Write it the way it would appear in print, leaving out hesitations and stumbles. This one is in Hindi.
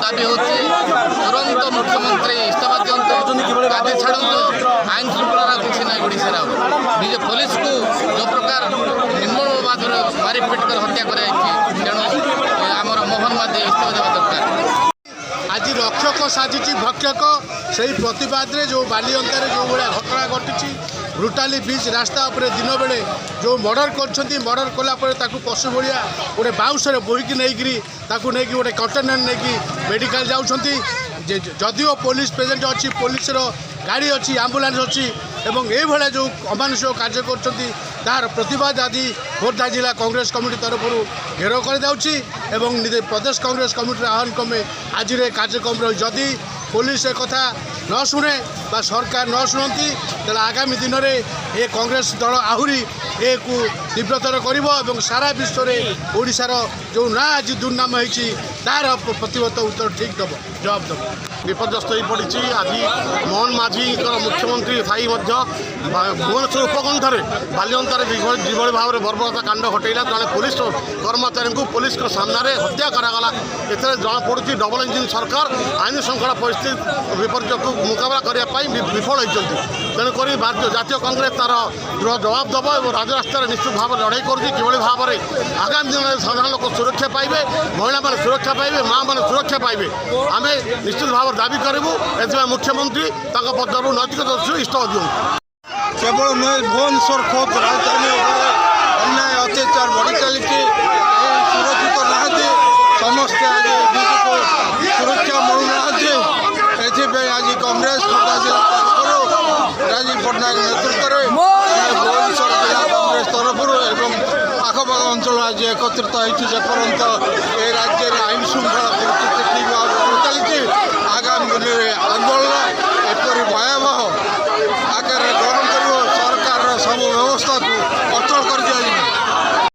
दाबी होती तुरंत मुख्यमंत्री इस्तीफा दिंतु गादी छाड़ू आईन श्रृंखलार किसी ना ओडार निज पुलिस को जो प्रकार निर्मल भाव मारिपिट कर हत्या कराई तेणु आमर मोहन माझी इस्तीफा देवा दरकार। आज रक्षक साजिची भक्षक से प्रतिवाद रे जो बालिअंतार जो भाया घटना घटी ब्रुटाली बीच रास्ता उपरे दिन बेले जो मर्डर कर कलापर पशु भाया गोटे बाउंसरे बोईकी नहीं गोटे कंटेनर नहीं मेडिकल जाऊँगी जदिओ पुलिस प्रेजेंट अच्छी पुलिस गाड़ी अच्छी आंबुलांस अच्छी एवं ये जो अमानुषिक कार्य कर प्रतिवाद आदि खोर्धा जिला कांग्रेस कमिटी तरफ घेराव कर प्रदेश कांग्रेस कमिटी आह्वान क्रमे आज कार्यक्रम जदि पुलिस एक कथा न शुणे बा सरकार न शुणती तेल आगामी दिन में ये कांग्रेस दल आहरी ए तीव्रतर कर सारा विश्व में ओडिशार जो ना आज दुर्नाम होती तार प्रतिबद्ध उत्तर ठीक दब जवाब दब विपर्यस्त हो पड़ी। आज मोहन माझी मुख्यमंत्री थाई भुवनेश्वर उपकंठर बालिअंतार जिभली भाव में बर्बरता कांड घटेला जड़े पुलिस कर्मचारी को पुलिस सामने हत्या करागला एथे जमापड़ी डबल इंजिन सरकार आईन श्रृंखला परिस्थिति विपर्य को मुकाबला करने विफल होती तेणुक जातीय कांग्रेस तार जवाब दब और राजरास्तार निश्चित भाव लड़ाई कर भाव में आगामी दिन में साधारण लोक सुरक्षा पाइबे महिला मैंने सुरक्षा पाइबे माँ मैंने सुरक्षा पाइबे आम निश्चित भाव दाबी करूँ ए मुख्यमंत्री पदर नैतिक दृष्टि इस्तीफा दिखाँ केवल नुहे भुवनेश्वर खोद राजधानी अन्याय अत्याचार बढ़ी चली सुरक्षित नहांती समस्ते आज को सुरक्षा मिलूना आज कांग्रेस खोर्धा जिला तरफ राजीव पट्टनायक नेतृत्व में भुवनेश्वर जिला कांग्रेस तरफ आखपाख अंचल आज एकत्रित होपर्यंत ए राज्य में आईन श्रृंखला परिस्थिति ठीक भाव चली आगामी दिन में आंदोलन एपरी भयावह आकार ग्रहण कर सरकार सब व्यवस्था को